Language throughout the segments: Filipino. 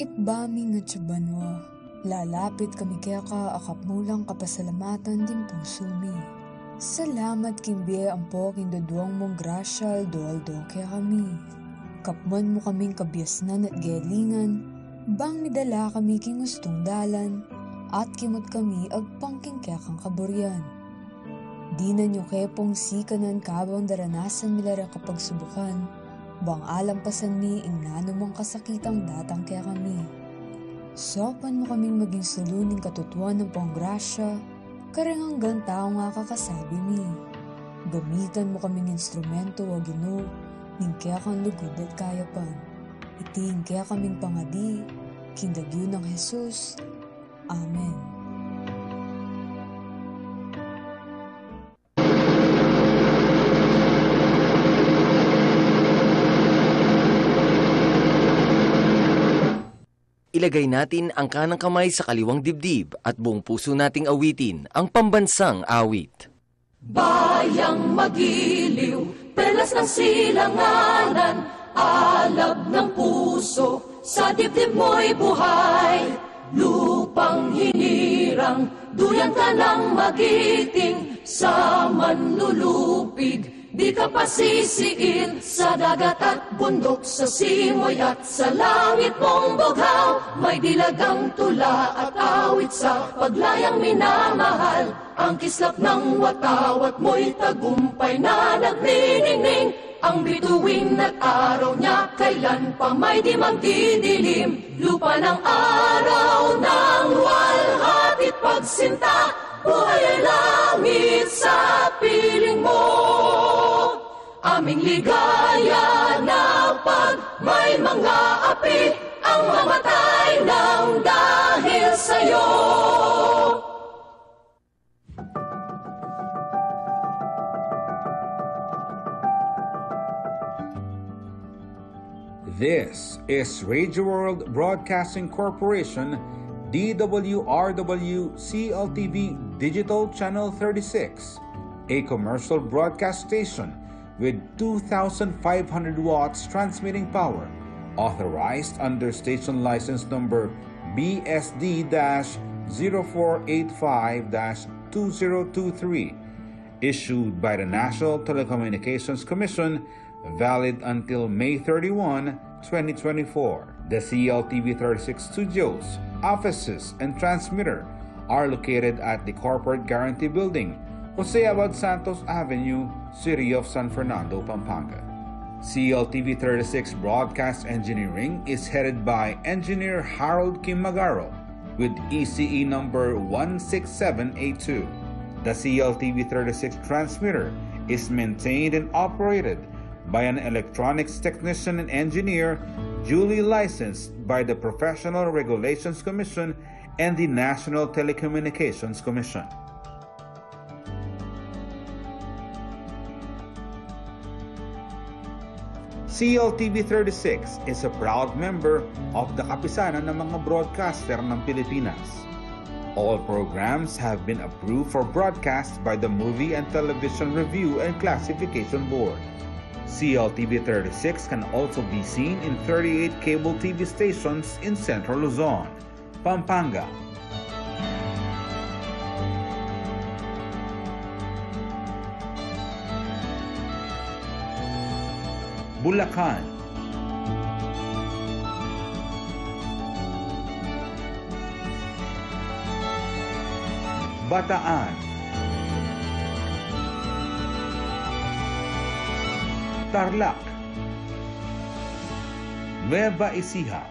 Itbaming at banwa, lalapit kami kaya ka akapmulang kapasalamatan din puso mi. Salamat kimbiye ampo kindoduang mong grasyal doaldo kaya kami. Kapman mo kaming kabyasnan at galingan, bang midala kami king gustong dalan, at kimot kami agpangking kaya kang kaburyan. Di na nyo kepong sikanan kabang daranasan milara kapag subukan, bang alampasan mi ingnano mong kasakitang datang kaya kami. Sopan mo kaming maging suluning katutuan ng panggrasya, kareng hanggang tao nga kakasabi mi. Gamitan mo kaming instrumento o Ginoo, ning kaya kang lugod at kayapan. Iting kaya kaming pangadi, kindagyo ng Jesus. Amen. Ilagay natin ang kanang kamay sa kaliwang dibdib at buong puso nating awitin ang pambansang awit. Bayang magiliw, perlas ng silanganan, alab ng puso, sa dibdib mo'y buhay. Lupang hinirang, duyan ka ng magiting, sa manlulupig, di ka pasisiin sa dagat at bundok, sa simoy at sa langit mong bughaw. May dilagang tula at awit sa paglayang minamahal, ang kislap ng watawat mo'y tagumpay na nagniningning. Ang bituin at araw niya kailan pa may di magdidilim. Lupa ng araw ng walhatit pagsinta, buhay ay langit sa piling mo. Aming ligaya na pag may mga api, ang mamatay ng dahil sa'yo. This is Radio World Broadcasting Corporation, DWRW CLTV Digital Channel 36, a commercial broadcast station with 2,500 watts transmitting power, authorized under station license number BSD-0485-2023, issued by the National Telecommunications Commission, valid until May 31, 2024. The CLTV 36 studios, offices, and transmitter are located at the Corporate Guarantee Building, Jose Abad Santos Avenue, City of San Fernando, Pampanga. CLTV 36 Broadcast Engineering is headed by Engineer Harold Kim Magaro with ECE number 16782. The CLTV 36 transmitter is maintained and operated by an electronics technician and engineer duly licensed by the Professional Regulations Commission and the National Telecommunications Commission. CLTV 36 is a proud member of the Kapisanan ng mga Broadcaster ng Pilipinas. All programs have been approved for broadcast by the Movie and Television Review and Classification Board. CLTV 36 can also be seen in 38 cable TV stations in Central Luzon, Pampanga, Bulacan, Bataan, Tarlac, Nueva Ecija,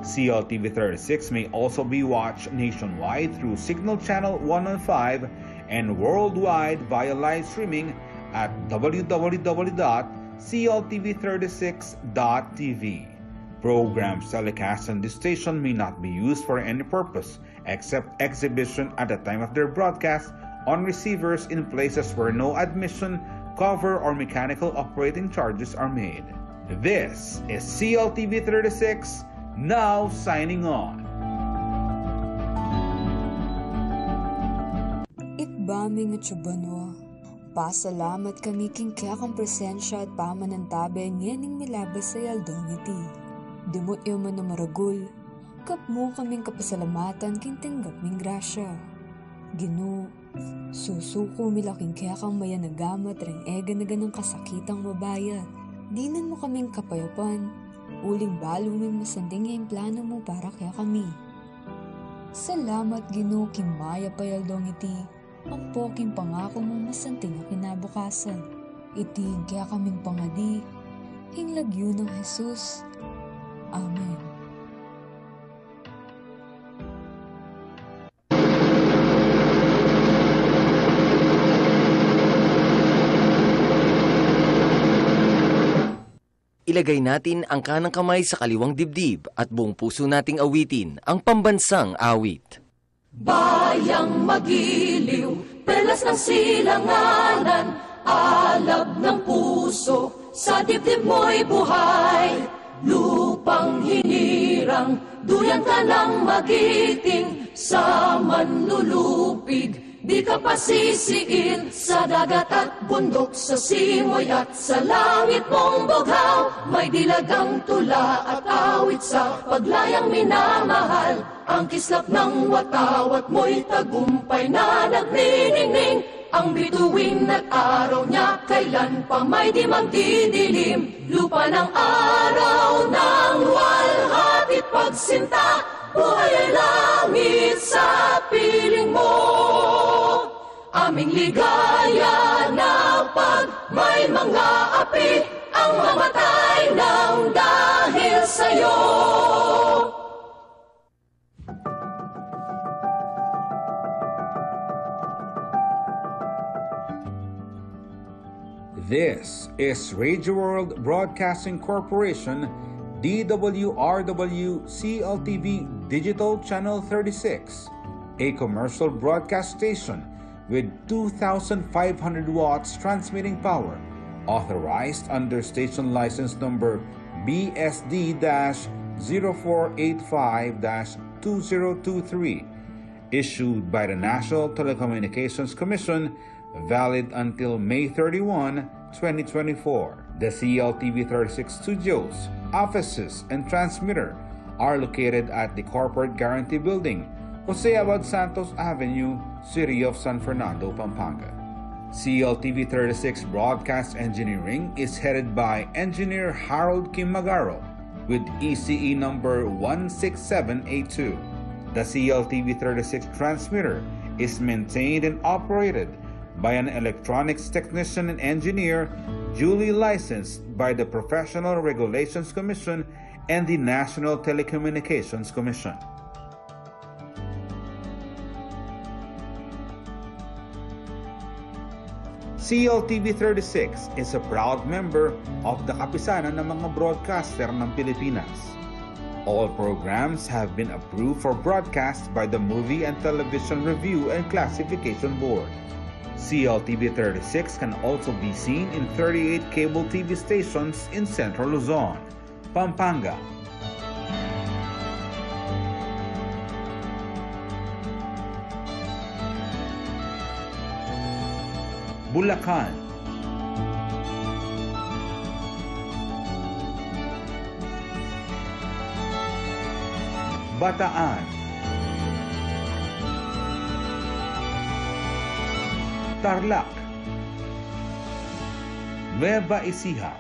CLTV 36 may also be watched nationwide through Signal Channel 115 and worldwide via live streaming at www.cltv36.tv. Programs telecast on this station may not be used for any purpose except exhibition at the time of their broadcast on receivers in places where no admission, cover, or mechanical operating charges are made. This is CLTV 36, now signing on. Itbaming at Chubanwa. Pasalamat kami king kaya kang presensya at pamanantabe ngening milabas sa yaldong iti. Dimot yaman na maragul, kapmo kaming kapasalamatan king tinggap ming grasya. Gino, susuko milaking kaya kang mayanagamat ring ega-naga ng kasakitang mabayat. Dinan mo kaming kapayapan, uling balo ming masanding yung plano mo para kaya kami. Salamat Gino king maya payaldong iti. Ang poking pangako mo masanting ang kinabukasan. Itig kaya kaming pangadi, hinglagyo ng Jesus. Amen. Ilagay natin ang kanang kamay sa kaliwang dibdib at buong puso nating awitin ang pambansang awit. Bayang magiliw, perlas ng silanganan, alab ng puso, sa dibdib mo'y buhay. Lupang hinirang, duyan ka ng magiting, sa manlulupig, di ka pasisiin. Sa dagat at bundok, sa simoy at sa langit mong bughaw, may dilagang tula at awit sa paglayang minamahal. Ang kislap ng watawat mo'y tagumpay na nagniningning. Ang bituin at araw niya kailan pa may di magdidilim. Lupa ng araw ng luwalhati't pagsinta, buhay ay langit sa piling mo. Aming ligaya na pag may mga api, ang mamatay ng dahil sa'yo. This is Radio World Broadcasting Corporation, DWRW CLTV Digital Channel 36, a commercial broadcast station with 2,500 watts transmitting power, authorized under station license number BSD-0485-2023, issued by the National Telecommunications Commission, valid until May 31, 2024. The CLTV 36 studios, offices, and transmitter are located at the Corporate Guarantee Building, Jose Abad Santos Avenue, City of San Fernando, Pampanga. CLTV 36 Broadcast Engineering is headed by Engineer Harold Kim Magaro with ECE number 16782. The CLTV 36 transmitter is maintained and operated by an electronics technician and engineer duly licensed by the Professional Regulations Commission and the National Telecommunications Commission. CLTV 36 is a proud member of the Kapisanan ng mga broadcaster ng Pilipinas. All programs have been approved for broadcast by the Movie and Television Review and Classification Board. CLTV 36 can also be seen in 38 cable TV stations in Central Luzon, Pampanga, Bulacan, Bataan, Tarlac, Nueva Ecija,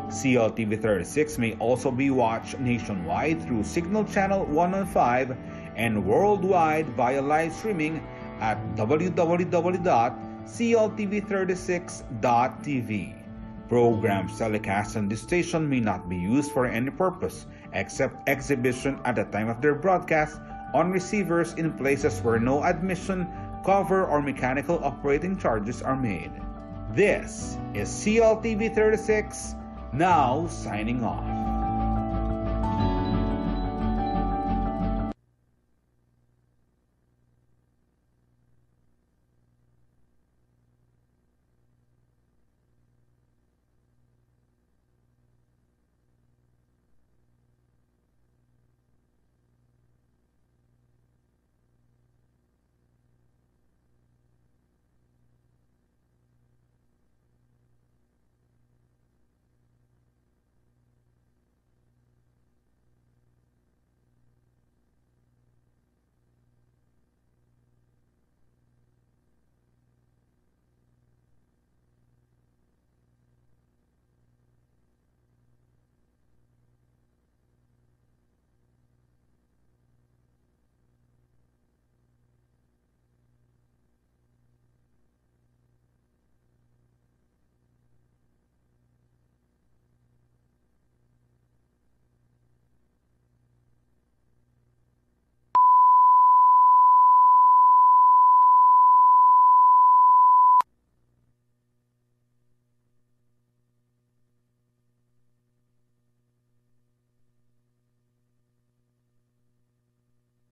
CLTV 36 may also be watched nationwide through Signal Channel 115 and worldwide via live streaming at www.cltv36.tv. Programs telecast on this station may not be used for any purpose except exhibition at the time of their broadcast on receivers in places where no admission, cover, or mechanical operating charges are made. This is CLTV 36, now signing off.